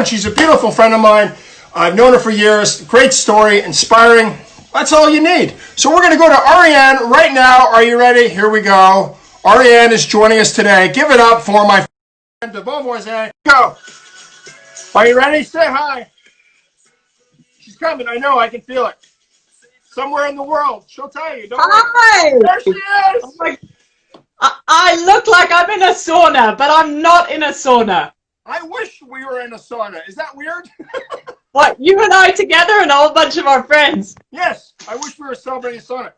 She's a beautiful friend of mine. I've known her for years. Great story, inspiring. That's all you need. So we're going to go to Ariane right now. Are you ready? Here we go. Ariane is joining us today. Give it up for my friend, Bonvoisin. Go. Are you ready? Say hi. She's coming. I know. I can feel it. Somewhere in the world. She'll tell you. Don't Hi. worry. There she is. Oh my, I look like I'm in a sauna, but I'm not in a sauna. I wish we were in a sauna. Is that weird? What, you and I together and a whole bunch of our friends? Yes. I wish we were celebrating a sauna.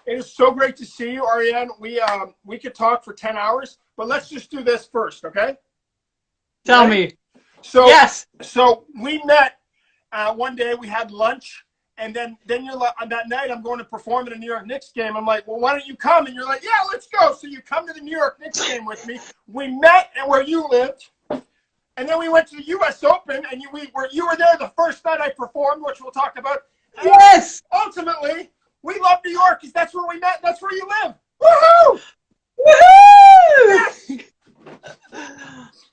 It is so great to see you, Ariane. We could talk for 10 hours, but let's just do this first, okay? Tell me. So, yes. So we met one day. We had lunch, and then you're like, that night I'm going to perform at a New York Knicks game. I'm like, well, why don't you come? And you're like, yeah, let's go. So you come to the New York Knicks game with me. We met at where you lived, and then we went to the U.S. Open, and you were there the first night I performed, which we'll talk about. And yes. Ultimately, we love New York because that's where we met. That's where you live. Woohoo! Woohoo! Yes!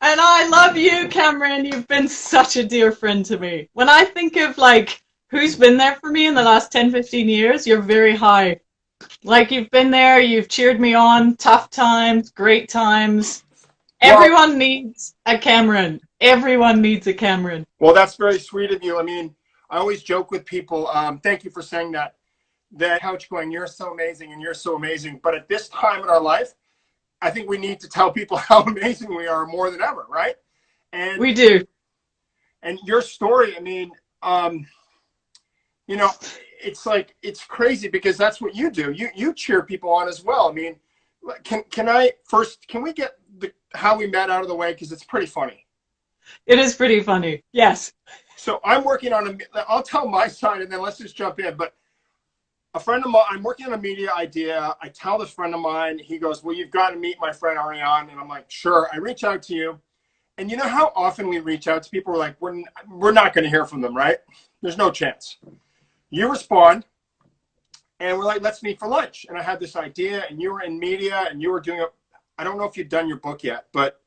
And I love you, Cameron. You've been such a dear friend to me. When I think of like who's been there for me in the last 10, 15 years, you're very high. Like you've been there, you've cheered me on, tough times, great times. Well, everyone needs a Cameron. Everyone needs a Cameron. Well, that's very sweet of you. I mean, I always joke with people, thank you for saying that couch going, you're so amazing and you're so amazing. But at this time in our life, I think we need to tell people how amazing we are more than ever, right? And we do. And your story, I mean, you know, it's like, it's crazy because that's what you do. You cheer people on as well. I mean, can we get how we met out of the way? Because it's pretty funny. It is pretty funny. Yes. So I'm working on I'll tell my side and then let's just jump in. But a friend of mine, I'm working on a media idea. I tell this friend of mine, he goes, well, you've got to meet my friend Ariane. And I'm like, sure. I reach out to you. And you know how often we reach out to people? We're like, we're not going to hear from them, right? There's no chance. You respond. And we're like, let's meet for lunch. And I had this idea and you were in media and you were doing I don't know if you've done your book yet, but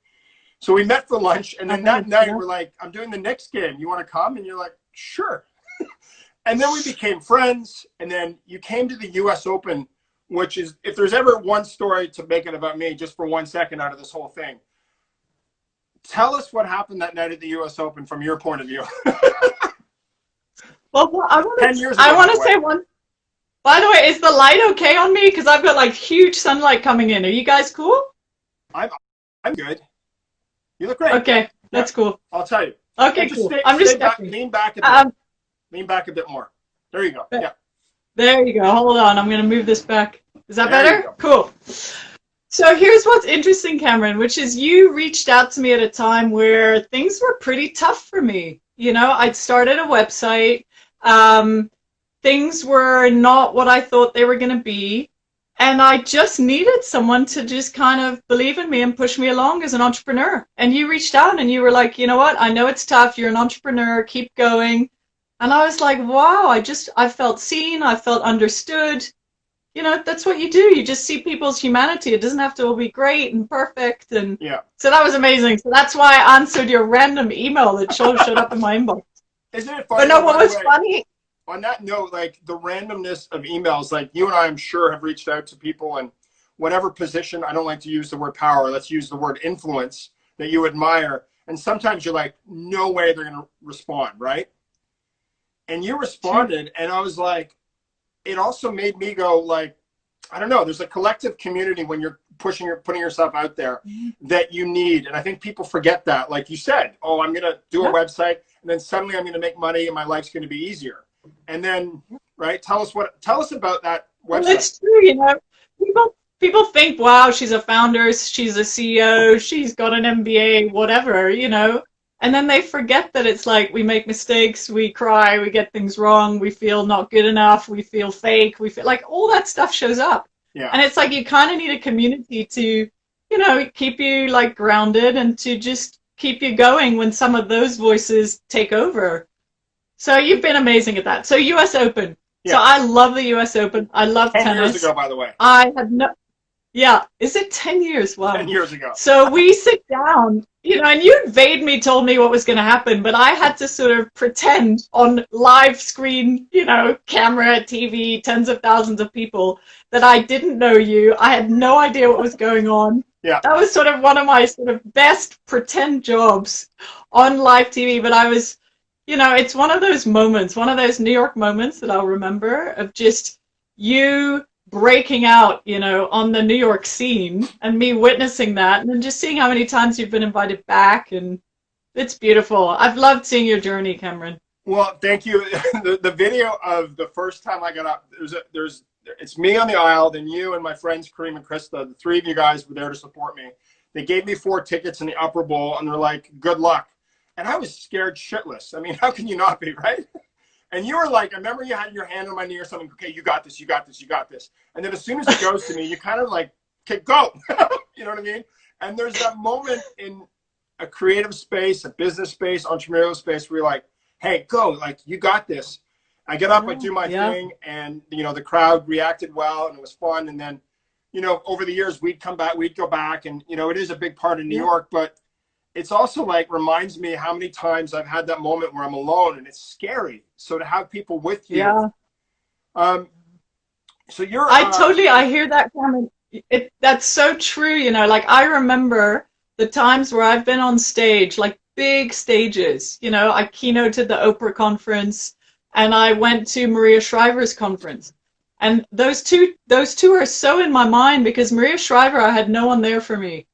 so we met for lunch. And then that night we're like, I'm doing the Knicks game. You want to come? And you're like, sure. And then we became friends, and then you came to the U.S. Open, which is, if there's ever one story to make it about me, just for 1 second out of this whole thing, tell us what happened that night at the U.S. Open from your point of view. Well, I want to say one. By the way, is the light okay on me? Because I've got like huge sunlight coming in. Are you guys cool? I'm good. You look great. Okay, that's cool. I'll tell you. Okay, cool. I'm just lean back a bit. Lean back a bit more. There you go. Yeah. There you go. Hold on. I'm going to move this back. Is that better? Cool. So here's what's interesting, Cameron, which is you reached out to me at a time where things were pretty tough for me. You know, I'd started a website. Things were not what I thought they were going to be. And I just needed someone to just kind of believe in me and push me along as an entrepreneur. And you reached out and you were like, you know what? I know it's tough. You're an entrepreneur. Keep going. And I was like, wow, I felt seen, I felt understood. You know, that's what you do. You just see people's humanity. It doesn't have to all be great and perfect. And yeah. So that was amazing. So that's why I answered your random email that showed up in my inbox. Isn't it funny? But no, what was funny? On that note, like the randomness of emails, like you and I, I'm sure, have reached out to people in whatever position. I don't like to use the word power. Let's use the word influence that you admire. And sometimes you're like, no way they're going to respond, right? And you responded, and I was like, it also made me go like, I don't know, there's a collective community when you're putting yourself out there that you need. And I think people forget that. Like you said, oh, I'm going to do a website, and then suddenly I'm going to make money and my life's going to be easier. And then, right, tell us about that website. Well, it's true, you know, people think, wow, she's a founder, she's a CEO, she's got an MBA, whatever, you know. And then they forget that it's like we make mistakes, we cry, we get things wrong, we feel not good enough, we feel fake, we feel like all that stuff shows up. Yeah. And it's like you kind of need a community to, you know, keep you like grounded and to just keep you going when some of those voices take over. So you've been amazing at that. So US Open. Yeah. So I love the US Open. I love tennis. 10 years ago, by the way. I had no... Yeah. Is it 10 years? Wow. 10 years ago. So we sit down. and you vaguely told me what was going to happen, but I had to sort of pretend on live screen, camera, TV, tens of thousands of people that I didn't know you. I had no idea what was going on. Yeah. That was sort of one of my sort of best pretend jobs on live TV, but I was, it's one of those moments, one of those New York moments that I'll remember of just you breaking out, on the New York scene and me witnessing that and then just seeing how many times you've been invited back, and it's beautiful. I've loved seeing your journey, Cameron. Well, thank you. The video of the first time I got up, it's me on the aisle, then you and my friends Kareem and Krista, the three of you guys were there to support me. They gave me 4 tickets in the upper bowl and they're like, good luck. And I was scared shitless. I mean, how can you not be, right? And you were like, I remember you had your hand on my knee or something. Okay, you got this, you got this, you got this. And then as soon as it goes to me, you kind of like, okay, go. You know what I mean? And there's that moment in a creative space, a business space, entrepreneurial space where you're like, hey, go, like, you got this. I get up, I do my thing, and, the crowd reacted well, and it was fun. And then, over the years, we'd go back, and, it is a big part of New York, but it's also like reminds me how many times I've had that moment where I'm alone and it's scary. So to have people with you. Yeah. So you're. I hear that, Cameron. That's so true. Like I remember the times where I've been on stage, like big stages. I keynoted the Oprah conference and I went to Maria Shriver's conference. And those two are so in my mind because Maria Shriver, I had no one there for me.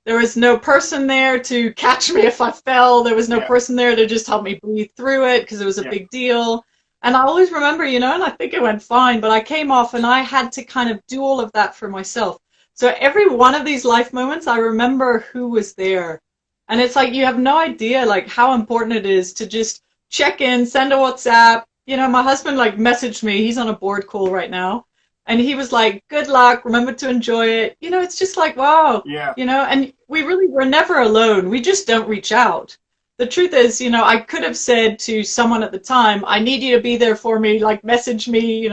There was no person there to catch me if I fell. There was no person there to just help me breathe through it because it was a big deal. And I always remember, and I think it went fine, but I came off and I had to kind of do all of that for myself. So every one of these life moments, I remember who was there. And it's like you have no idea like how important it is to just check in, send a WhatsApp. My husband like messaged me. He's on a board call right now. And he was like, good luck, remember to enjoy it. It's just like, wow. Yeah. And we're never alone. We just don't reach out. The truth is, I could have said to someone at the time, I need you to be there for me, like message me,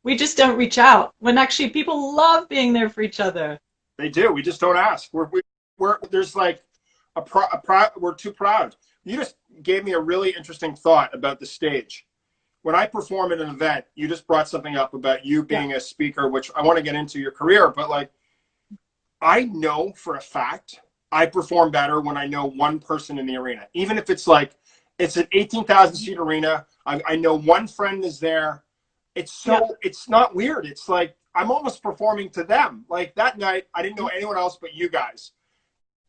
We just don't reach out when actually people love being there for each other. They do. We just don't ask. There's like we're too proud. You just gave me a really interesting thought about the stage. When I perform at an event, you just brought something up about you being a speaker, which I want to get into your career, but like, I know for a fact I perform better when I know one person in the arena, even if it's like, it's an 18,000 seat arena. I know one friend is there. It's not weird. It's like, I'm almost performing to them. Like that night, I didn't know anyone else but you guys.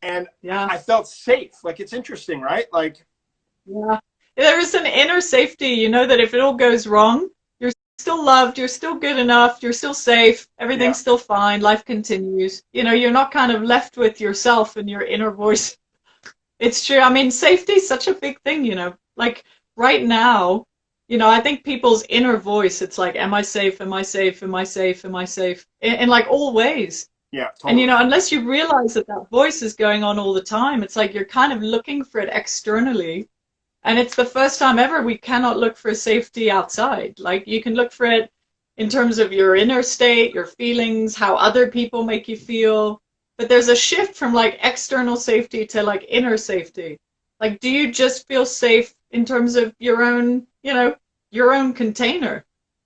And I felt safe. Like, it's interesting, right? Like, there is an inner safety, that if it all goes wrong, you're still loved, you're still good enough, you're still safe, everything's still fine, life continues. You're not kind of left with yourself and your inner voice. It's true. I mean, safety is such a big thing, Like right now, I think people's inner voice, it's like, am I safe? Am I safe? Am I safe? Am I safe? In like all ways. Yeah, totally. And, unless you realize that voice is going on all the time, it's like you're kind of looking for it externally. And it's the first time ever we cannot look for safety outside. Like you can look for it in terms of your inner state, your feelings, how other people make you feel. But there's a shift from like external safety to like inner safety. Like, do you just feel safe in terms of your own, your own container?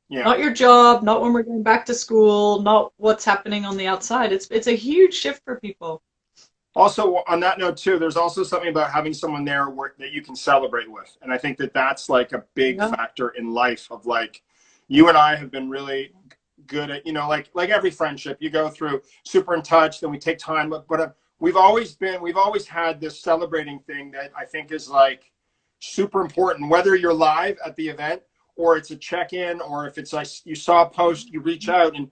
Yeah. Not your job, not when we're going back to school, not what's happening on the outside. It's a huge shift for people. Also, on that note, too, there's also something about having someone there that you can celebrate with. And I think that that's like a big factor in life of like, you and I have been really good at, like every friendship you go through, super in touch, then we take time. But we've always had this celebrating thing that I think is like super important, whether you're live at the event or it's a check-in, or if it's like you saw a post, you reach out, and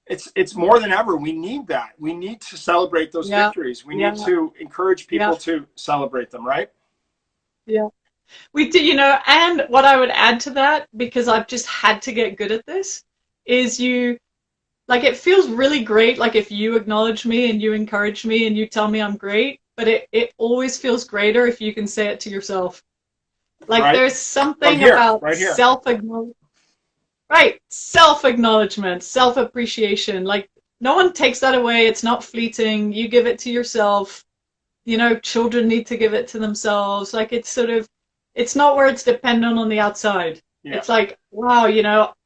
it's more than ever. We need that. We need to celebrate those victories. We need to encourage people to celebrate them, right? Yeah. We do, and what I would add to that, because I've just had to get good at this, is it feels really great, like if you acknowledge me and you encourage me and you tell me I'm great, but it always feels greater if you can say it to yourself. Like there's something about self-acknowledgement. Right, self-acknowledgement, self-appreciation. Like, no one takes that away. It's not fleeting. You give it to yourself. children need to give it to themselves. Like it's sort of, it's not where it's dependent on the outside. Yeah. It's like, wow,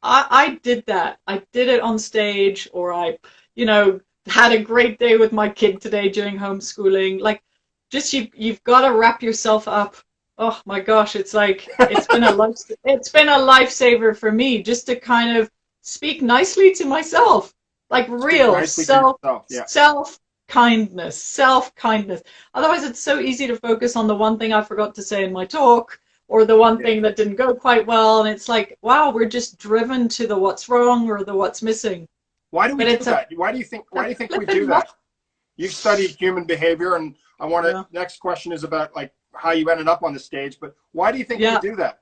I did that. I did it on stage, or I, had a great day with my kid today during homeschooling. Like, just you've got to wrap yourself up. Oh my gosh, it's like it's been a lifesaver for me just to kind of speak nicely to myself, like real self kindness. Otherwise, it's so easy to focus on the one thing I forgot to say in my talk, or the one thing that didn't go quite well, and it's like, wow, we're just driven to the what's wrong or the what's missing. Why do we do that? Why do you think we do that? You've studied human behavior, and I want to. Next question is about like how you ended up on the stage, but why do you think we do that?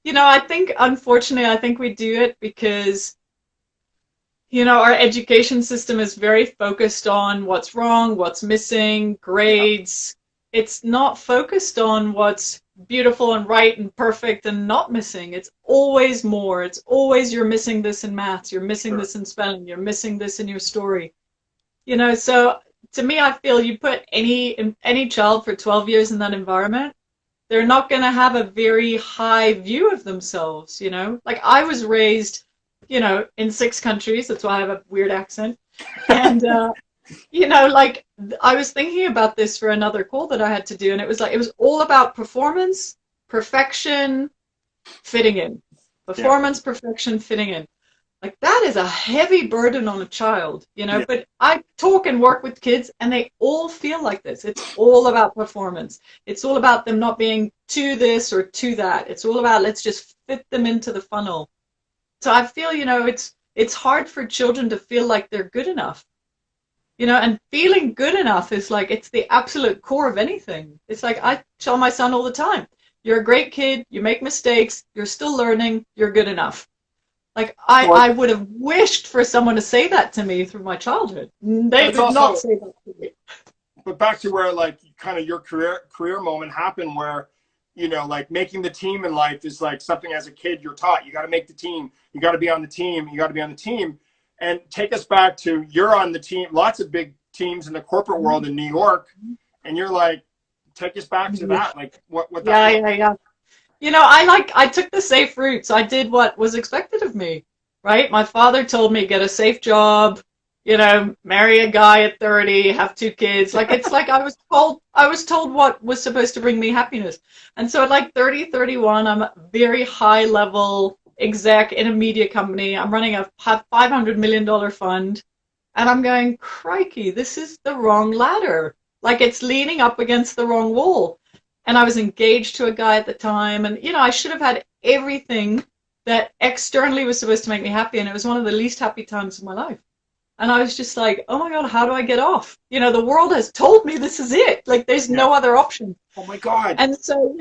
I think, unfortunately, we do it because, our education system is very focused on what's wrong, what's missing, grades. Yeah. It's not focused on what's beautiful and right and perfect and not missing. It's always more. It's always you're missing this in maths, you're missing this in spelling, you're missing this in your story. So to me, I feel you put any child for 12 years in that environment, they're not going to have a very high view of themselves, Like I was raised, in 6 countries. That's why I have a weird accent. And, like I was thinking about this for another call that I had to do. And it was all about performance, perfection, fitting in. Performance, perfection, fitting in. Like that is a heavy burden on a child, but I talk and work with kids and they all feel like this. It's all about performance. It's all about them not being to this or to that. It's all about, let's just fit them into the funnel. So I feel, it's hard for children to feel like they're good enough, and feeling good enough is like, it's the absolute core of anything. It's like, I tell my son all the time, you're a great kid. You make mistakes. You're still learning. You're good enough. Like I would have wished for someone to say that to me through my childhood. They did not say that to me. But back to where like kind of your career moment happened, where like making the team in life is like something as a kid you're taught. You got to make the team. You got to be on the team. You got to be on the team. And take us back to you're on the team. Lots of big teams in the corporate world in New York, and you're like, take us back to that. Like what that was. Yeah. I took the safe route. So I did what was expected of me, right? My father told me, get a safe job, marry a guy at 30, have 2 kids. Like, it's like I was told what was supposed to bring me happiness. And so at like 30, 31, I'm a very high level exec in a media company. I'm running a $500 million fund. And I'm going, crikey, this is the wrong ladder. Like it's leaning up against the wrong wall. And I was engaged to a guy at the time. And, I should have had everything that externally was supposed to make me happy. And it was one of the least happy times of my life. And I was just like, oh my God, how do I get off? The world has told me this is it. Like there's no other option. Oh my God. And so,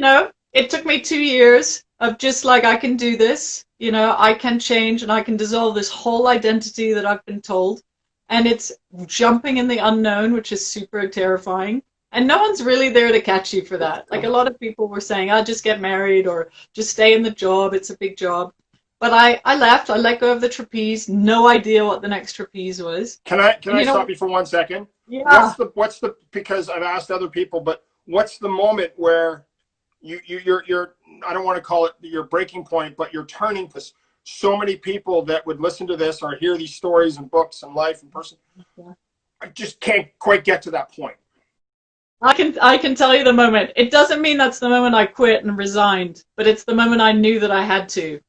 it took me 2 years of just like, I can do this. I can change and I can dissolve this whole identity that I've been told. And it's jumping in the unknown, which is super terrifying. And no one's really there to catch you for that. Like a lot of people were saying, I'll just get married or just stay in the job. It's a big job. But I left. I let go of the trapeze. No idea what the next trapeze was. Can I stop you for 1 second? Yeah. What's the because I've asked other people, but what's the moment where you're I don't want to call it your breaking point, but you're turning to so many people that would listen to this or hear these stories and books and life and person. Yeah. I just can't quite get to that point. I can tell you the moment. It doesn't mean that's the moment I quit and resigned, but it's the moment I knew that I had to.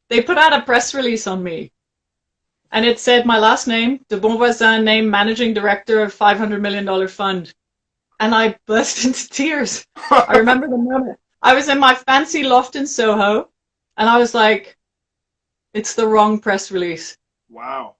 They put out a press release on me, and it said my last name, de Bonvoisin, name managing director of $500 million fund. And I burst into tears. I remember the moment. I was in my fancy loft in Soho, and I was like, it's the wrong press release. Wow.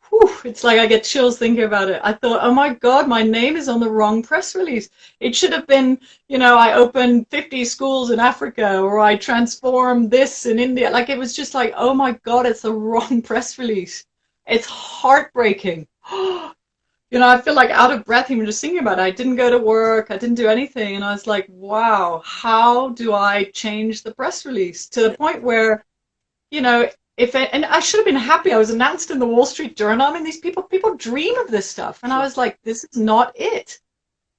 Whew, it's like I get chills thinking about it. I thought, oh my God, my name is on the wrong press release. It should have been, I opened 50 schools in Africa, or I transformed this in India. Like it was just like, oh my God, it's the wrong press release. It's heartbreaking. I feel like out of breath even just thinking about it. I didn't go to work. I didn't do anything. And I was like, wow, how do I change the press release to the point where, and I should have been happy. I was announced in the Wall Street Journal. I mean, these people dream of this stuff. And I was like, this is not it.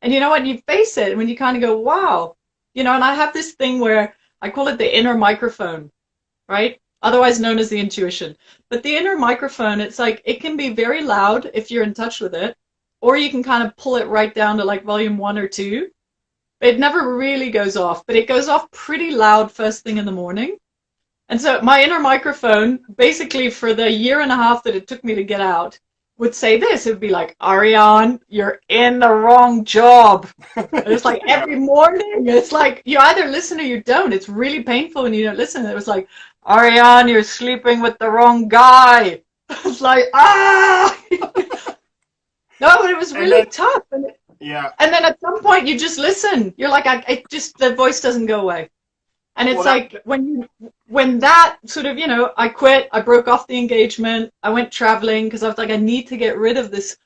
And you know what? You face it when you kind of go, wow. And I have this thing where I call it the inner microphone, right? Otherwise known as the intuition. But the inner microphone, it's like it can be very loud if you're in touch with it, or you can kind of pull it right down to like volume 1 or 2. It never really goes off, but it goes off pretty loud first thing in the morning. And so my inner microphone, basically for the year and a half that it took me to get out, would say this. It would be like, Ariane, you're in the wrong job. It's like every morning, it's like you either listen or you don't. It's really painful when you don't listen. It was like, Ariane, you're sleeping with the wrong guy. It's like, ah! No, but it was really tough. Yeah. And then at some point you just listen. You're like, the voice doesn't go away. And it's like when that sort of, I quit, I broke off the engagement, I went traveling because I was like, I need to get rid of this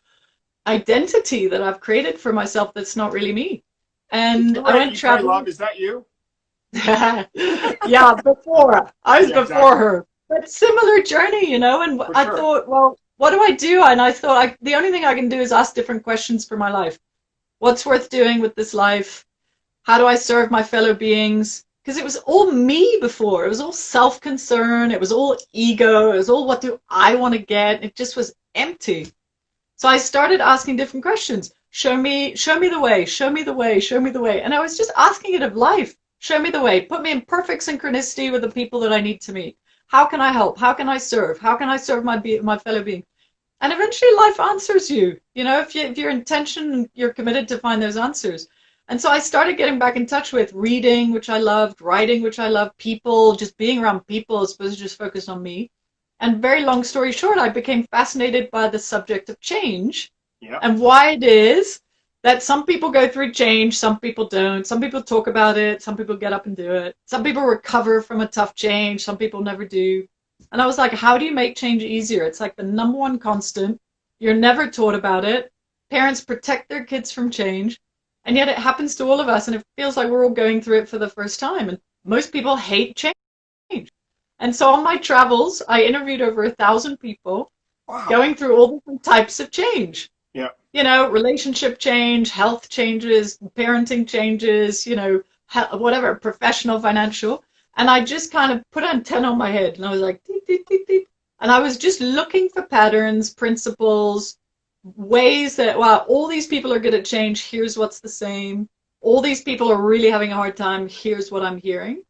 identity that I've created for myself that's not really me. And I went traveling. Love, is that you? Yeah, before. I was before her. But similar journey, and I thought, well, what do I do? And I thought the only thing I can do is ask different questions for my life. What's worth doing with this life? How do I serve my fellow beings? Because it was all me before. It was all self-concern. It was all ego. It was all, what do I want to get? It just was empty. So I started asking different questions. Show me the way. Show me the way. Show me the way. And I was just asking it of life. Show me the way. Put me in perfect synchronicity with the people that I need to meet. How can I help? How can I serve? How can I serve my fellow being? And eventually life answers you. If your intention, you're committed to find those answers. And so I started getting back in touch with reading, which I loved, writing, which I loved, people, just being around people as opposed to just focused on me. And very long story short, I became fascinated by the subject of change and why it is that some people go through change, some people don't. Some people talk about it, some people get up and do it. Some people recover from a tough change, some people never do. And I was like, how do you make change easier? It's like the number one constant. You're never taught about it. Parents protect their kids from change. And yet it happens to all of us, and it feels like we're all going through it for the first time. And most people hate change. And so on my travels, I interviewed over 1,000 people going through all different types of change. Yeah. Relationship change, health changes, parenting changes, whatever, professional, financial. And I just kind of put an 10 on my head, and I was like, deep, deep, deep, deep. And I was just looking for patterns, principles, ways that, wow, all these people are good at change. Here's what's the same. All these people are really having a hard time. Here's what I'm hearing.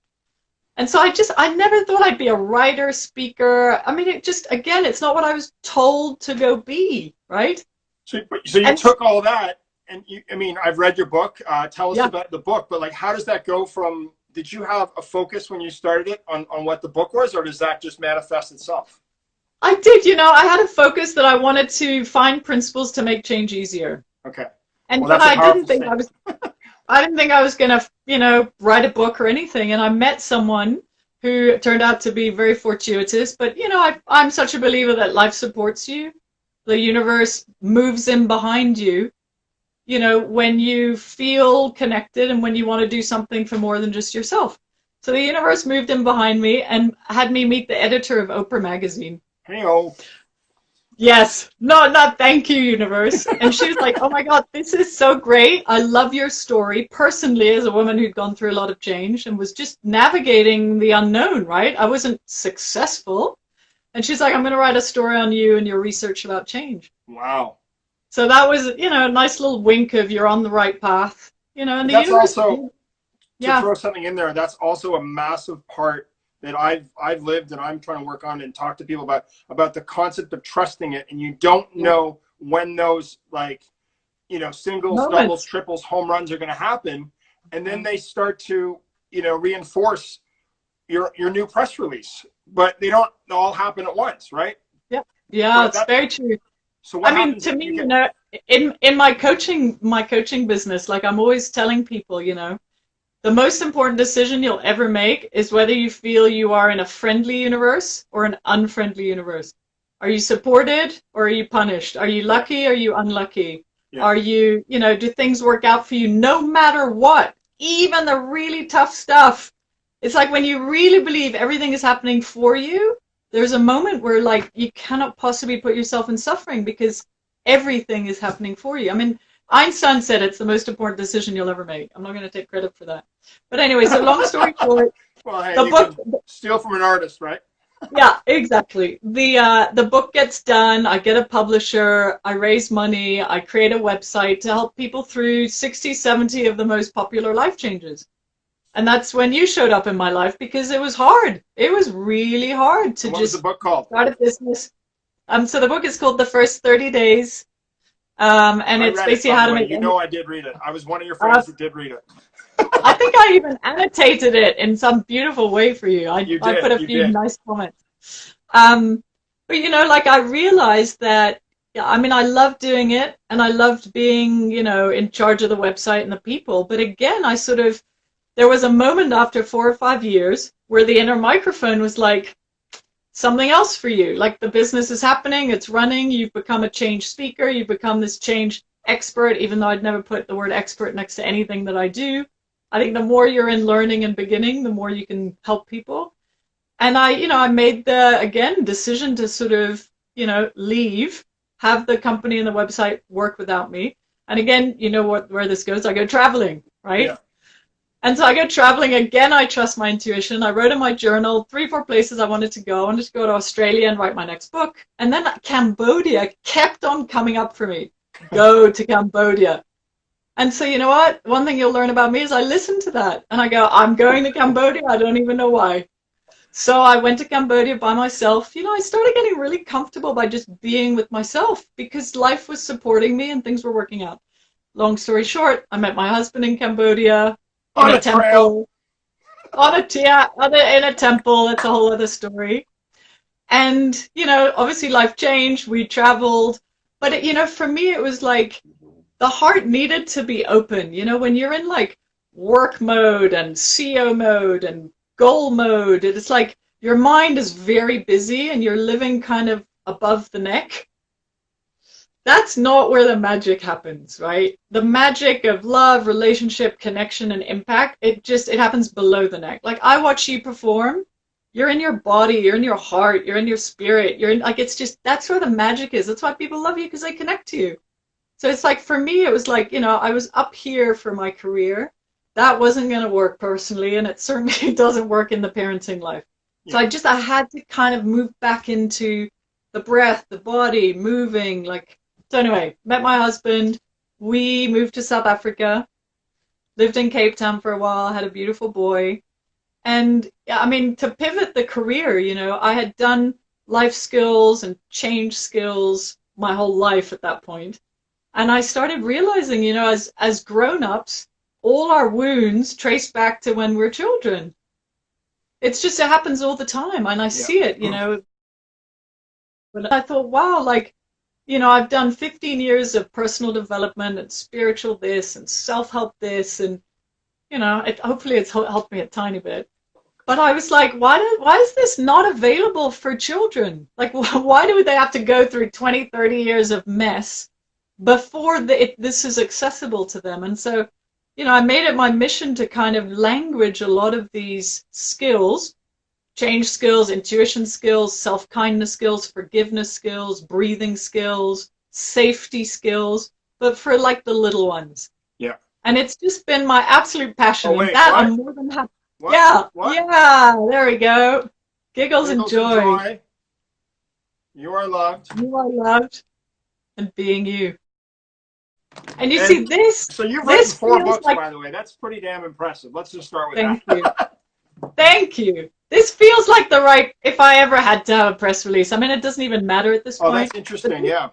And so I never thought I'd be a writer, speaker. I mean, again, it's not what I was told to go be, right? So you took all that, and I've read your book. Tell us about the book, but like, how does that go from, did you have a focus when you started it on what the book was, or does that just manifest itself? I did, I had a focus that I wanted to find principles to make change easier. Okay. And I didn't think I was going to, write a book or anything. And I met someone who turned out to be very fortuitous. But, I'm such a believer that life supports you. The universe moves in behind you, when you feel connected and when you want to do something for more than just yourself. So the universe moved in behind me and had me meet the editor of Oprah magazine. Hey-o. Yes. Not thank you, universe. And she was like, oh my God, this is so great. I love your story. Personally, as a woman who'd gone through a lot of change and was just navigating the unknown, right? I wasn't successful. And she's like, I'm going to write a story on you and your research about change. Wow. So that was, a nice little wink of you're on the right path. And the that's universe, also, to throw something in there, that's also a massive part that I've lived and I'm trying to work on and talk to people about the concept of trusting it. And you don't know when those singles, doubles, triples, home runs are going to happen. And then they start to, reinforce your new press release, but they don't all happen at once. Right. Yeah. Yeah. It's very true. So what to me, in my coaching business, like I'm always telling people, the most important decision you'll ever make is whether you feel you are in a friendly universe or an unfriendly universe. Are you supported or are you punished? Are you lucky or are you unlucky? Yeah. Are you, do things work out for you no matter what? Even the really tough stuff. It's like when you really believe everything is happening for you, there's a moment where like you cannot possibly put yourself in suffering because everything is happening for you. I mean, Einstein said it's the most important decision you'll ever make. I'm not going to take credit for that. But anyway, so long story short, Well, hey, the you book. can steal from an artist, right? Yeah, exactly. The book gets done. I get a publisher. I raise money. I create a website to help people through 60, 70 of the most popular life changes. And that's when you showed up in my life because it was hard. It was really hard to And what was the just book called? start a business. So the book is called The First 30 Days. And I it's read it, basically by how the to way. make. You know I did read it. I was one of your Uh, friends that did read it. I think I even annotated it in some beautiful way for you. You I did. put a You few did. nice comments. But you know, like I realized that, yeah, I mean, I loved doing it and I loved being, you know, in charge of the website and the people. But again, there was a moment after 4 or 5 years where the inner microphone was like, something else for you. Like the business is happening, it's running, you've become a change speaker, you've become this change expert, even though I'd never put the word expert next to anything that I do. I think the more you're in learning and beginning, the more you can help people. And I made the, again, decision to sort of, leave, have the company and the website work without me. And again, you know where this goes. I go traveling, right? Yeah. And so I go traveling again. I trust my intuition. I wrote in my journal 3, 4 places I wanted to go. I wanted to go to Australia and write my next book. And then Cambodia kept on coming up for me. Go to Cambodia. And so you know what? One thing you'll learn about me is I listen to that. And I go, I'm going to Cambodia. I don't even know why. So I went to Cambodia by myself. I started getting really comfortable by just being with myself because life was supporting me and things were working out. Long story short, I met my husband in Cambodia. In On a a trail. temple, in a temple. That's a whole other story. And obviously life changed. We traveled, but for me, it was like the heart needed to be open. When you're in like work mode and CEO mode and goal mode, it's like your mind is very busy and you're living kind of above the neck. That's not where the magic happens, right? The magic of love, relationship, connection, and impact, it happens below the neck. Like I watch you perform, you're in your body, you're in your heart, you're in your spirit, that's where the magic is. That's why people love you, because they connect to you. So it's like, for me, it was like, I was up here for my career. That wasn't going to work personally, and it certainly doesn't work in the parenting life. Yeah. So I had to kind of move back into the breath, the body, moving, like. So anyway, met my husband. We moved to South Africa, lived in Cape Town for a while, had a beautiful boy. And I mean, to pivot the career, I had done life skills and change skills my whole life at that point. And I started realizing, as grown-ups, all our wounds trace back to when we're children. It happens all the time. And I see it, But I thought, wow, like, I've done 15 years of personal development and spiritual this and self-help this, and hopefully it's helped me a tiny bit. But I was like, why is this not available for children? Like, why do they have to go through 20, 30 years of mess before this is accessible to them? And so, I made it my mission to kind of language a lot of these skills. Change skills, intuition skills, self-kindness skills, forgiveness skills, breathing skills, safety skills, but for like the little ones. Yeah. And it's just been my absolute passion. Oh, wait, and that what? I'm more than happy. What? Yeah, What? yeah, there we go. Giggles and joy. You are loved. You are loved and being you. And you see this. So you've written 4 books, like, by the way. That's pretty damn impressive. Let's just start with thank that. you. Thank you. This feels like the right, if I ever had to have a press release. I mean, it doesn't even matter at this point. Oh, that's interesting, yeah.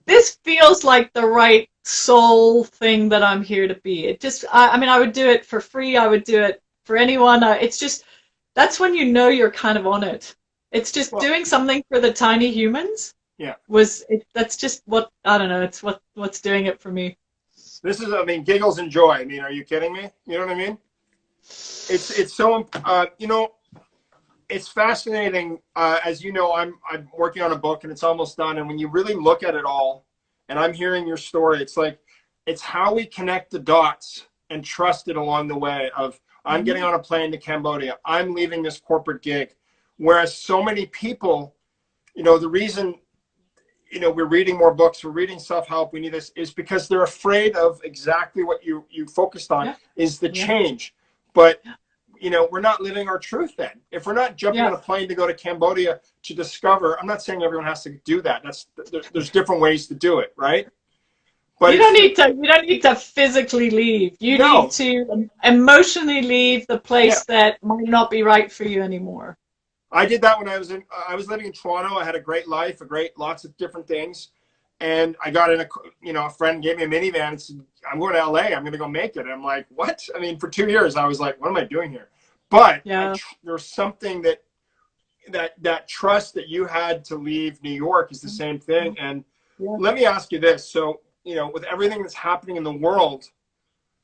This feels like the right soul thing that I'm here to be. I would do it for free. I would do it for anyone. That's when you're kind of on it. It's just doing something for the tiny humans. Yeah. That's just what, I don't know, it's what's doing it for me. This is, giggles and joy. Are you kidding me? You know what I mean? It's so, it's fascinating. As you know, I'm working on a book and it's almost done. And when you really look at it all, and I'm hearing your story, it's like, it's how we connect the dots and trust it along the way of, I'm getting on a plane to Cambodia. I'm leaving this corporate gig. Whereas so many people, the reason, we're reading more books, we're reading self-help, we need this, is because they're afraid of exactly what you focused on, is the change. But we're not living our truth then. If we're not jumping on a plane to go to Cambodia to discover, I'm not saying everyone has to do that. There's different ways to do it, right? But you don't need to physically leave. You need to emotionally leave the place that might not be right for you anymore. I did that when I was living in Toronto. I had a great life, lots of different things. And I got in a friend gave me a minivan and said, I'm going to LA. I'm going to go make it. And I'm like, what? I mean, for 2 years, I was like, what am I doing here? But there's something that trust that you had to leave New York is the same thing. And let me ask you this. So, with everything that's happening in the world,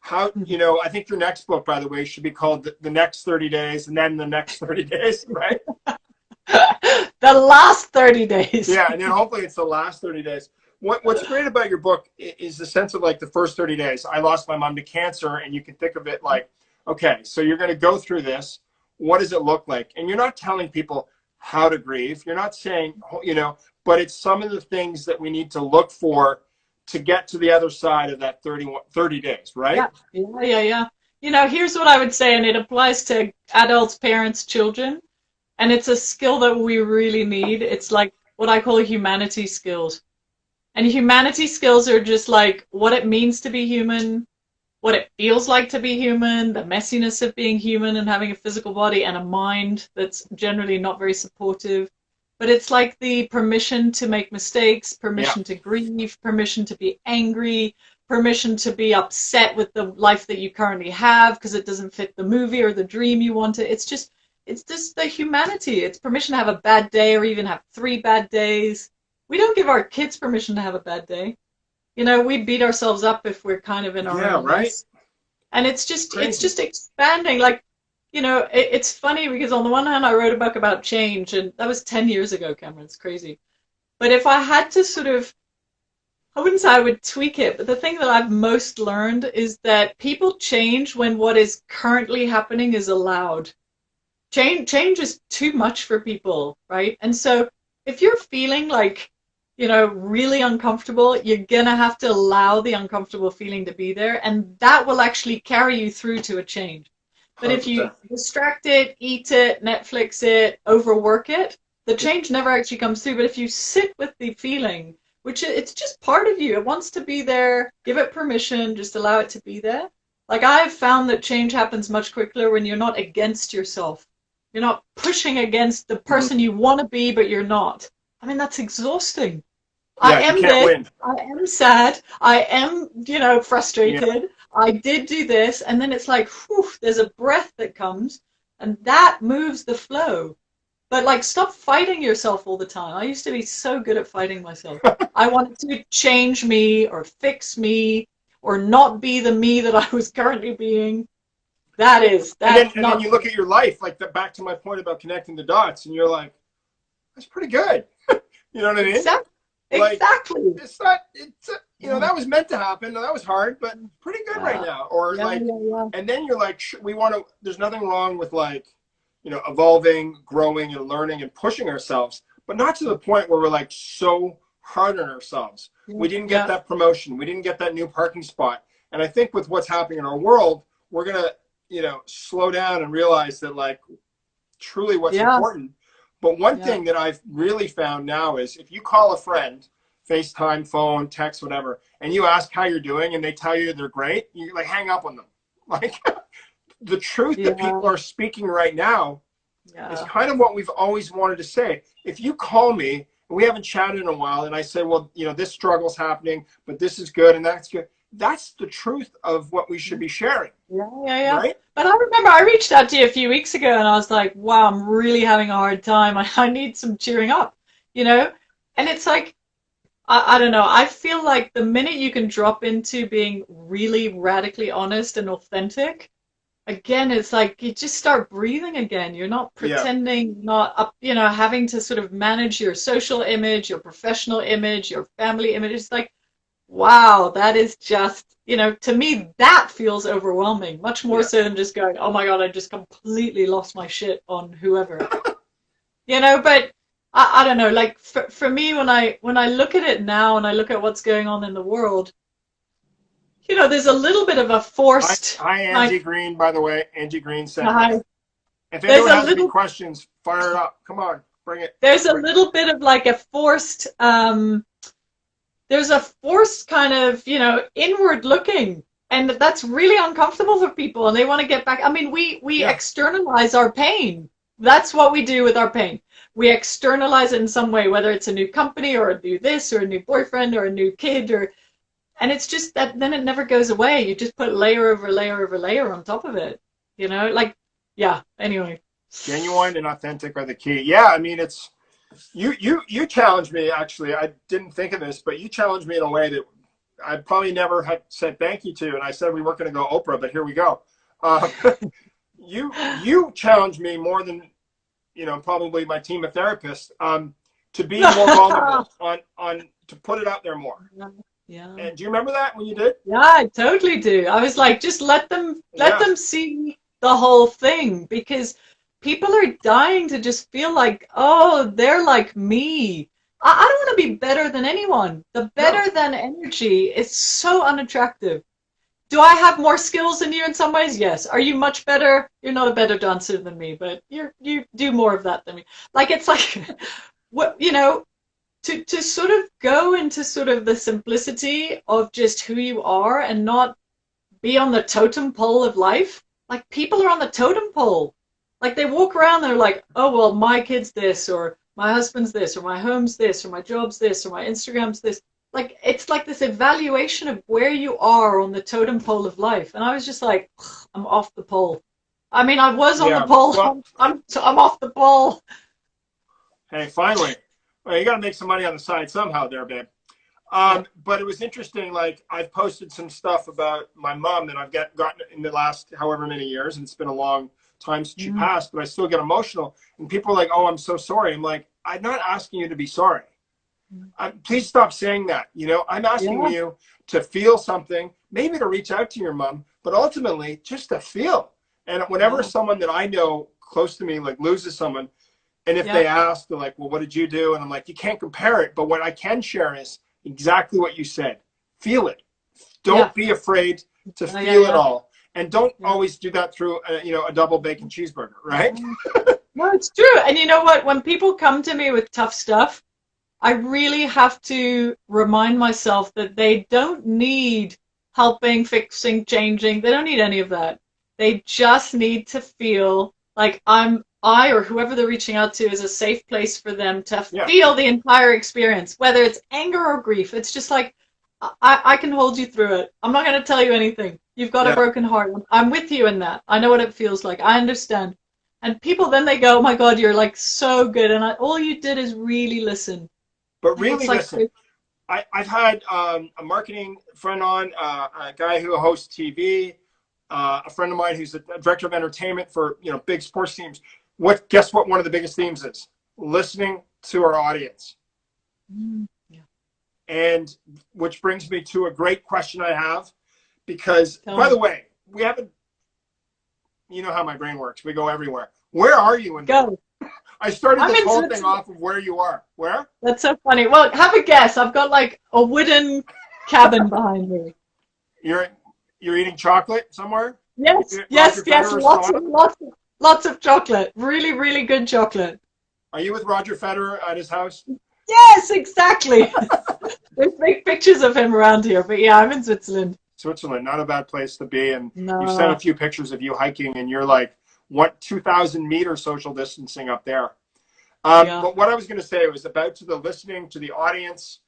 how, I think your next book, by the way, should be called The Next 30 Days and then The Next 30 Days, right? The last 30 days. Yeah, and then hopefully it's the last 30 days. What's great about your book is the sense of like the first 30 days. I lost my mom to cancer, and you can think of it like, okay, so you're going to go through this. What does it look like? And you're not telling people how to grieve. You're not saying, but it's some of the things that we need to look for to get to the other side of that 30 days, right? Yeah. Here's what I would say, and it applies to adults, parents, children. And it's a skill that we really need. It's like what I call humanity skills. And humanity skills are just like what it means to be human, what it feels like to be human, the messiness of being human and having a physical body and a mind that's generally not very supportive. But it's like the permission to make mistakes, permission to grieve, permission to be angry, permission to be upset with the life that you currently have because it doesn't fit the movie or the dream you wanted. It's just the humanity. It's permission to have a bad day or even have 3 bad days. We don't give our kids permission to have a bad day. We beat ourselves up if we're kind of in our own mess. And it's just expanding. Like, it's funny because on the one hand, I wrote a book about change, and that was 10 years ago, Cameron. It's crazy. But if I had to I wouldn't say I would tweak it, but the thing that I've most learned is that people change when what is currently happening is allowed. Change is too much for people, right? And so if you're feeling like, really uncomfortable, you're going to have to allow the uncomfortable feeling to be there, and that will actually carry you through to a change. But if you distract it, eat it, Netflix it, overwork it, the change never actually comes through. But if you sit with the feeling, which it's just part of you, it wants to be there, give it permission, just allow it to be there. Like I've found that change happens much quicker when you're not against yourself. You're not pushing against the person you want to be, but you're not. I mean, that's exhausting. I am dead. I am sad. I am, frustrated. Yeah. I did do this. And then it's like, whew, there's a breath that comes and that moves the flow. But like, stop fighting yourself all the time. I used to be so good at fighting myself. I wanted to change me or fix me or not be the me that I was currently being. And then you look at your life, like back to my point about connecting the dots, and you're like, that's pretty good. You know what I mean? Exactly. It's not, that was meant to happen. That was hard, but pretty good right now. Or and then you're like, there's nothing wrong with like, evolving, growing and learning and pushing ourselves, but not to the point where we're like so hard on ourselves. We didn't get that promotion. We didn't get that new parking spot. And I think with what's happening in our world, we're going to, slow down and realize that like truly what's important. But one thing that I've really found now is if you call a friend, FaceTime, phone, text, whatever, and you ask how you're doing and they tell you they're great, you like hang up on them. Like the truth that people are speaking right now is kind of what we've always wanted to say. If you call me and we haven't chatted in a while and I say, well, this struggle's happening, but this is good and that's good. That's the truth of what we should be sharing. Yeah. Right? But I remember I reached out to you a few weeks ago and I was like, wow, I'm really having a hard time. I need some cheering up, And it's like, I don't know. I feel like the minute you can drop into being really radically honest and authentic, again, it's like you just start breathing again. You're not pretending, not up, having to sort of manage your social image, your professional image, your family image. It's like, wow, that is just, to me, that feels overwhelming, much more so than just going, oh my God, I just completely lost my shit on whoever. But I don't know, like for me, when I look at it now and I look at what's going on in the world, there's a little bit of a forced Hi, kind Angie Green, by the way. Angie Green sent me. of, If there's anyone a has any little questions, fire it up. Come on, bring it. there's a little bit of like a forced there's a forced kind of, inward looking. And that's really uncomfortable for people and they want to get back. I mean, we Yeah. externalize our pain. That's what we do with our pain. We externalize it in some way, whether it's a new company or a new this or a new boyfriend or a new kid and it's just that then it never goes away. You just put layer over layer over layer on top of it. Yeah, anyway. Genuine and authentic are the key. Yeah, I mean, it's you challenged me, actually. I didn't think of this, but you challenged me in a way that I probably never had said thank you to, and I said we weren't going to go Oprah, but here we go. You challenged me more than probably my team of therapists to be more vulnerable on to put it out there more. Yeah. And do you remember that when you did? Yeah, I totally do. I was like, just let them see the whole thing because people are dying to just feel like, oh, they're like me. I don't want to be better than anyone. The better than energy is so unattractive. Do I have more skills than you in some ways? Yes. Are you much better? You're not a better dancer than me, but you do more of that than me. Like it's like what to sort of go into sort of the simplicity of just who you are and not be on the totem pole of life. Like people are on the totem pole. Like they walk around, they're like, oh, well, my kid's this, or my husband's this, or my home's this, or my job's this, or my Instagram's this. Like it's like this evaluation of where you are on the totem pole of life. And I was just like, I'm off the pole. I mean, I was on the pole. Well, I'm off the pole. Hey, finally. Well, you got to make some money on the side somehow there, babe. But it was interesting. Like I've posted some stuff about my mom that I've gotten in the last however many years, and it's been a long time since she passed, but I still get emotional. And people are like, "Oh, I'm so sorry." I'm like, "I'm not asking you to be sorry. Please stop saying that. I'm asking you to feel something, maybe to reach out to your mom, but ultimately just to feel." And whenever someone that I know close to me like loses someone, and if they ask, they're like, well, what did you do? And I'm like, you can't compare it. But what I can share is exactly what you said. Feel it. Don't be afraid to feel it all. And don't always do that through, a double bacon cheeseburger, right? No, it's true. And you know what? When people come to me with tough stuff, I really have to remind myself that they don't need helping, fixing, changing. They don't need any of that. They just need to feel like I or whoever they're reaching out to is a safe place for them to feel the entire experience, whether it's anger or grief. It's just like, I can hold you through it. I'm not going to tell you anything. You've got a broken heart. I'm with you in that. I know what it feels like. I understand. And people, then they go, oh my God, you're like so good. And all you did is really listen. But really listen. I've had a marketing friend on, a guy who hosts TV, a friend of mine who's a director of entertainment for big sports teams. Guess what one of the biggest themes is? Listening to our audience. And which brings me to a great question I have, because by the way, we haven't, how my brain works. We go everywhere. Where are you in Go. I started this whole thing off of where you are. Where? That's so funny. Well, have a guess. I've got like a wooden cabin behind me. You're eating chocolate somewhere? Yes. Lots of chocolate. Really, really good chocolate. Are you with Roger Federer at his house? Yes, exactly. There's big pictures of him around here, but yeah, I'm in Switzerland. Switzerland, not a bad place to be. And you sent a few pictures of you hiking, and you're like, 2,000 meter social distancing up there. But what I was going to say was about to the listening to the audience.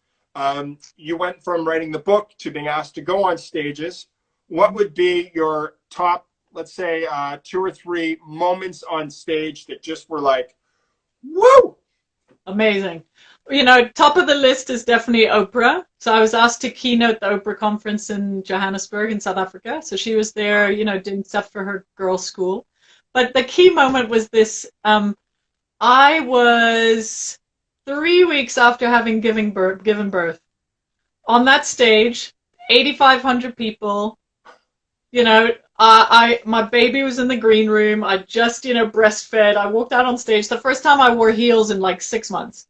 You went from writing the book to being asked to go on stages. What would be your top, let's say, 2 or 3 moments on stage that just were like, woo! Amazing. Top of the list is definitely Oprah. So I was asked to keynote the Oprah conference in Johannesburg in South Africa. So she was there, doing stuff for her girls' school. But the key moment was this. I was 3 weeks after having given birth. On that stage, 8,500 people. My baby was in the green room. I just, breastfed. I walked out on stage. The first time I wore heels in like 6 months.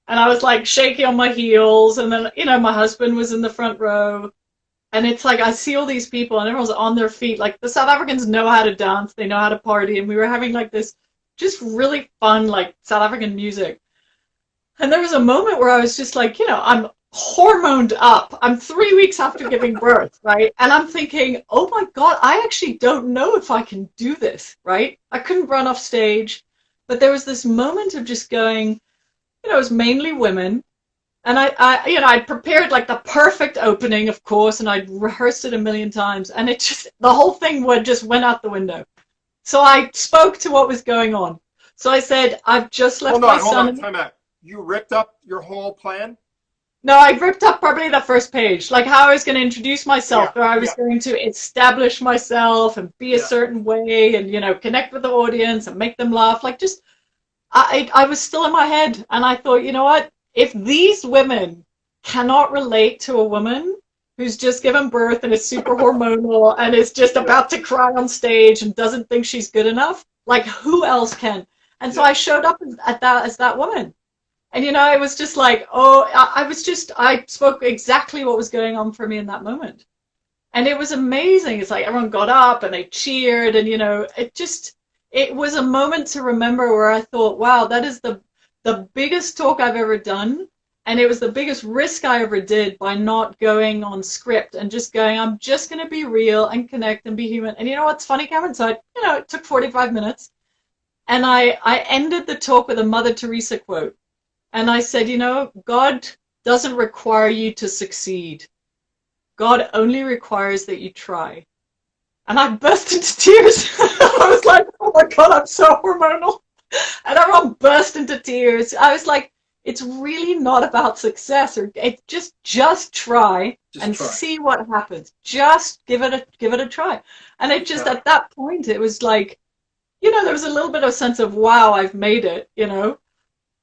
And I was like shaky on my heels. And then, my husband was in the front row. And it's like I see all these people and everyone's on their feet. Like the South Africans know how to dance. They know how to party. And we were having like this just really fun, like South African music. And there was a moment where I was just like, I'm hormoned up. I'm 3 weeks after giving birth, right? And I'm thinking, oh my God, I actually don't know if I can do this, right? I couldn't run off stage. But there was this moment of just going, it was mainly women. And I prepared like the perfect opening, of course, and I'd rehearsed it a million times. And the whole thing just went out the window. So I spoke to what was going on. So I said, I've just left my son. Hold on, time out. You ripped up your whole plan? No, I ripped up probably the first page, like how I was going to introduce myself, or I was going to establish myself and be a certain way and, connect with the audience and make them laugh. Like I was still in my head. And I thought, you know what? If these women cannot relate to a woman who's just given birth and is super hormonal and is just about to cry on stage and doesn't think she's good enough, like who else can? And so I showed up as that woman. And, it was just like, I spoke exactly what was going on for me in that moment. And it was amazing. It's like everyone got up and they cheered and, it was a moment to remember where I thought, wow, that is the biggest talk I've ever done. And it was the biggest risk I ever did by not going on script and just going, I'm just going to be real and connect and be human. And you know what's funny, Cameron? So, it took 45 minutes. And I ended the talk with a Mother Teresa quote. And I said, God doesn't require you to succeed. God only requires that you try. And I burst into tears. I was like, oh my God, I'm so hormonal. And everyone burst into tears. I was like, it's really not about success, or it just try and see what happens. Just give it a try. And it just at that point it was like, there was a little bit of sense of wow, I've made it,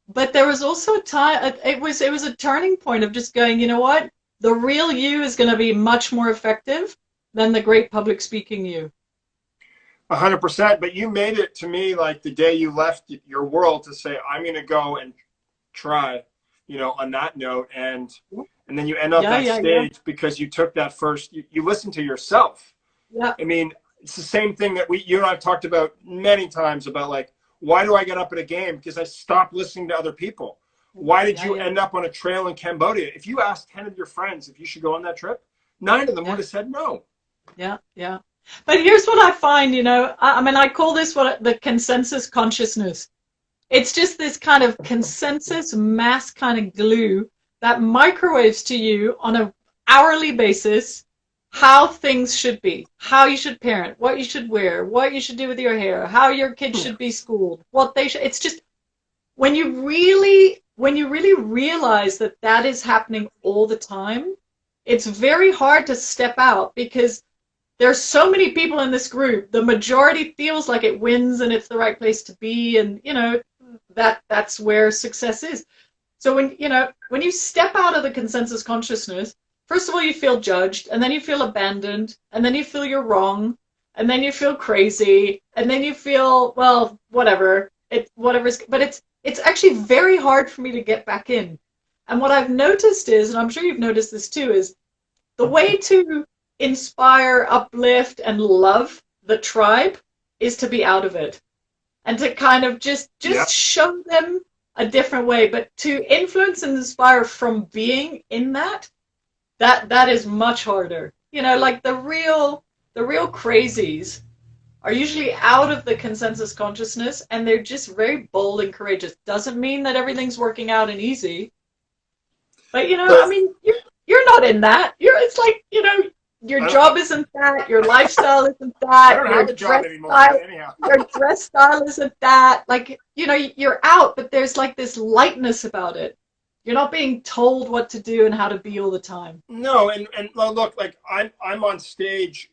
But there was also a time it was a turning point of just going, you know what? The real you is going to be much more effective than the great public speaking you. 100%. But you made it to me like the day you left your world to say, I'm going to go and try, on that note. And then you end up that stage because you took that first, you listened to yourself. Yeah. I mean, it's the same thing that you and I have talked about many times about like, why do I get up at a game? Because I stopped listening to other people. Why did you end up on a trail in Cambodia? If you asked 10 of your friends if you should go on that trip, 9 of them would have said no. Yeah, yeah. But here's what I find, I call this the consensus consciousness. It's just this kind of consensus mass kind of glue that microwaves to you on an hourly basis how things should be, how you should parent, what you should wear, what you should do with your hair, how your kids should be schooled, what they should. It's just when you really realize that is happening all the time, it's very hard to step out because there's so many people in this group. The majority feels like it wins and it's the right place to be, and that's where success is. So when you step out of the consensus consciousness, first of all, you feel judged, and then you feel abandoned, and then you feel you're wrong, and then you feel crazy, and then you feel, well, whatever. But it's actually very hard for me to get back in. And what I've noticed is, and I'm sure you've noticed this too, is the way to inspire, uplift, and love the tribe is to be out of it. And to kind of just show them a different way. But to influence and inspire from being in that is much harder. Like the real crazies are usually out of the consensus consciousness, and they're just very bold and courageous. Doesn't mean that everything's working out and easy. But you're not in that. It's like, your job isn't that, your lifestyle isn't that, I don't have a job anymore, anyhow. Your dress style isn't that. Like, you're out, but there's like this lightness about it. You're not being told what to do and how to be all the time. No, and look, like I'm on stage,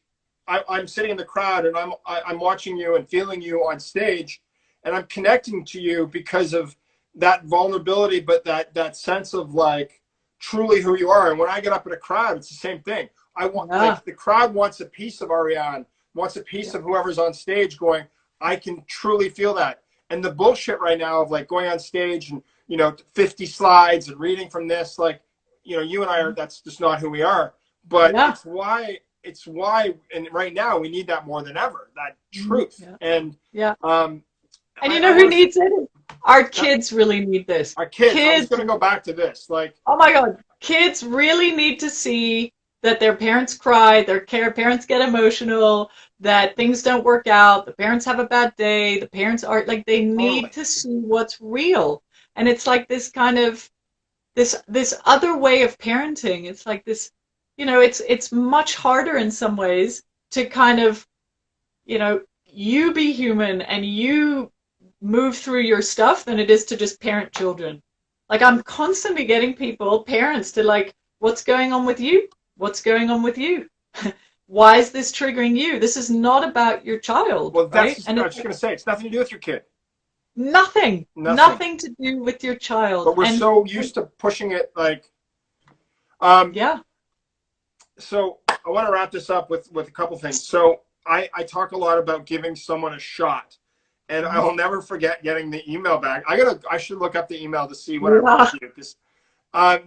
I'm sitting in the crowd, and I'm watching you and feeling you on stage, and I'm connecting to you because of that vulnerability, but that sense of like truly who you are. And when I get up in a crowd, it's the same thing. Like the crowd wants a piece of Ariane. wants a piece of whoever's on stage going, I can truly feel that. And the bullshit right now of like going on stage and, 50 slides and reading from this, like, you and I are, that's just not who we are. But it's why, and right now we need that more than ever, that truth. And and who needs it? Our kids really need this. Our kids. I was going to go back to this. Like, oh my God, kids really need to see that their parents cry, their parents get emotional, that things don't work out, the parents have a bad day, the parents are like, they need to see what's real. And it's like this kind of this other way of parenting. It's like this, it's much harder in some ways to kind of, you be human and you move through your stuff than it is to just parent children. Like, I'm constantly getting parents to like, what's going on with you? What's going on with you? Why is this triggering you? This is not about your child. Well, right? And I was just going to say, it's nothing to do with your kid. Nothing to do with your child. But we're so used to pushing it like, So I want to wrap this up with a couple things. So I talk a lot about giving someone a shot, and I will never forget getting the email back. I should look up the email to see what I wrote to you.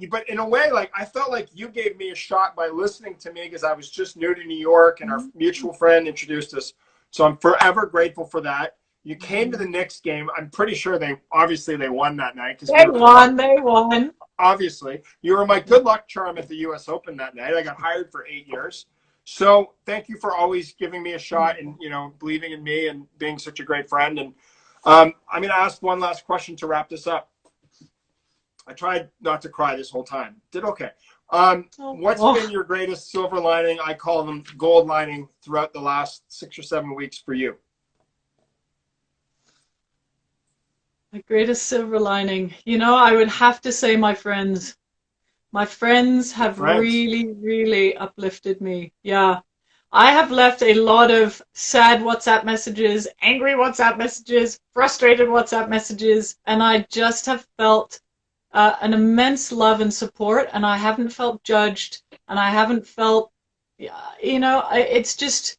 But in a way, like, I felt like you gave me a shot by listening to me because I was just new to New York and our mutual friend introduced us. So I'm forever grateful for that. You came to the Knicks game. I'm pretty sure they won that night. They won. Obviously. You were my good luck charm at the U.S. Open that night. I got hired for 8 years. So thank you for always giving me a shot and, believing in me and being such a great friend. And I'm going to ask one last question to wrap this up. I tried not to cry this whole time. Did okay. What's been your greatest silver lining? I call them gold lining throughout the last 6 or 7 weeks for you. My greatest silver lining. I would have to say my friends. My friends have really, really uplifted me. Yeah. I have left a lot of sad WhatsApp messages, angry WhatsApp messages, frustrated WhatsApp messages, and I just have felt an immense love and support, and I haven't felt judged, and I haven't felt, it's just,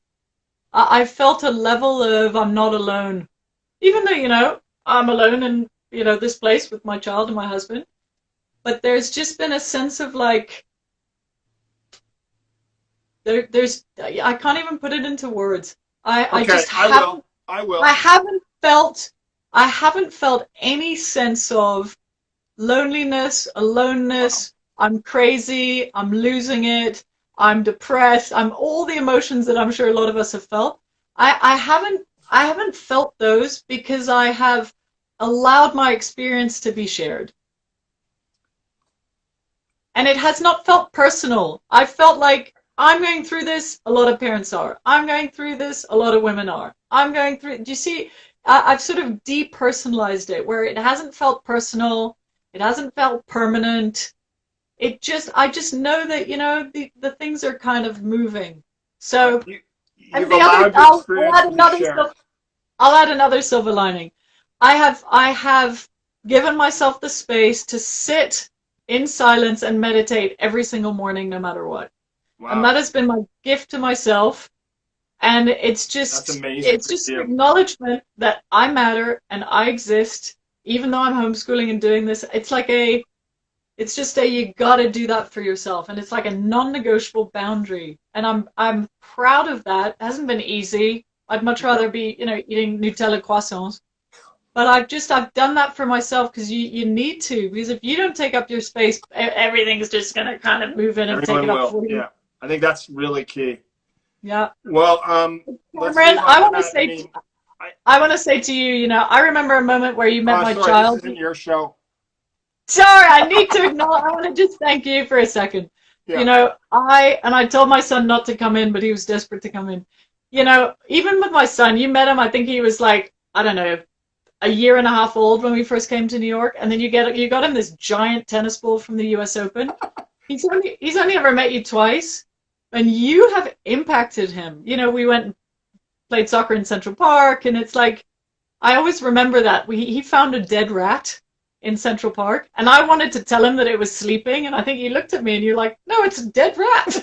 I felt a level of I'm not alone. Even though, I'm alone in, this place with my child and my husband. But there's just been a sense of like, I can't even put it into words. I will. I haven't felt any sense of loneliness, aloneness. I'm crazy. I'm losing it. I'm depressed. I'm all the emotions that I'm sure a lot of us have felt. I haven't felt those because I have allowed my experience to be shared. And it has not felt personal. I felt like I'm going through this, a lot of parents are. I'm going through this, a lot of women are. I'm going through, do you see, I've sort of depersonalized it where it hasn't felt personal. It hasn't felt permanent. I just know that, the things are kind of moving. So, I'll add another silver lining. I have given myself the space to sit in silence and meditate every single morning, no matter what. Wow. And that has been my gift to myself. And it's just an acknowledgement that I matter and I exist, even though I'm homeschooling and doing this. It's just you gotta do that for yourself. And it's like a non-negotiable boundary. And I'm proud of that. It hasn't been easy. I'd much rather be, eating Nutella croissants. But I've done that for myself because you need to. Because if you don't take up your space, everything's just going to kind of move in and take it up for you. Yeah, I think that's really key. Yeah. Well, Cameron, I want to say to you, I remember a moment where you met my child. This isn't your show. Sorry, I need to acknowledge. I want to just thank you for a second. Yeah. I told my son not to come in, but he was desperate to come in. Even with my son, you met him. I think he was like, I don't know, a year and a half old when we first came to New York, and then you got him this giant tennis ball from the U.S. Open. He's only ever met you twice, and you have impacted him. We went and played soccer in Central Park, and it's like I always remember that he found a dead rat in Central Park, and I wanted to tell him that it was sleeping, and I think you looked at me and you're like, no, it's a dead rat.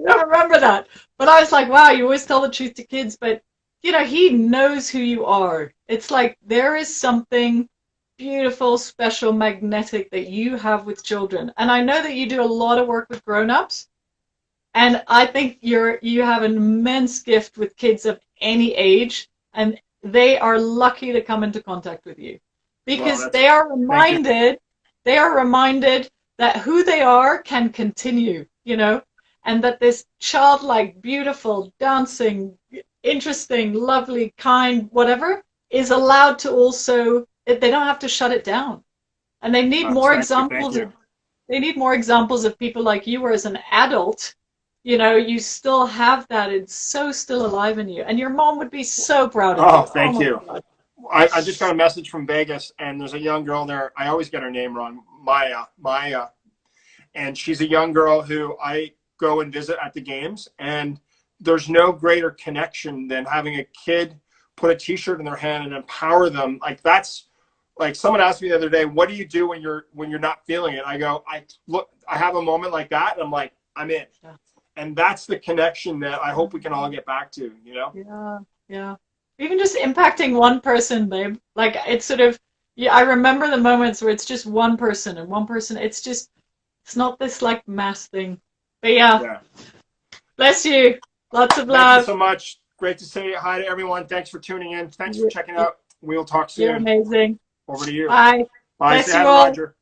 I remember that. But I was like, wow, you always tell the truth to kids, but you know, he knows who you are. It's like there is something beautiful, special, magnetic that you have with children. And I know that you do a lot of work with grown-ups, and I think you have an immense gift with kids of any age, and they are lucky to come into contact with you because Well, they are reminded that who they are can continue, you know, and that this childlike, beautiful, dancing, interesting, lovely, kind, whatever, is allowed to also, they don't have to shut it down. And they need more thank examples you. of, they need more examples of people like you where as an adult, you know, you still have that. It's so still alive in you. And your mom would be so proud of Oh, you. Oh thank my you. God. I just got a message from Vegas, and there's a young girl there. I always get her name wrong, Maya, and she's a young girl who I go and visit at the games. And there's no greater connection than having a kid put a T-shirt in their hand and empower them. Like that's like someone asked me the other day, "What do you do when you're not feeling it?" I go, I have a moment like that, and I'm like, I'm in. Yeah. And that's the connection that I hope we can all get back to. You know? Yeah. Yeah. Even just impacting one person, babe. Like it's sort of, yeah, I remember the moments where it's just one person and one person. It's just, it's not this like mass thing. But yeah, Yeah. bless you. Lots of Thank you love. so much. Great to say hi to everyone. Thanks for tuning in. Thanks for checking out. We'll talk You're soon. amazing. Over to you. Bye. Bye. Say Bless hi you to all. Roger.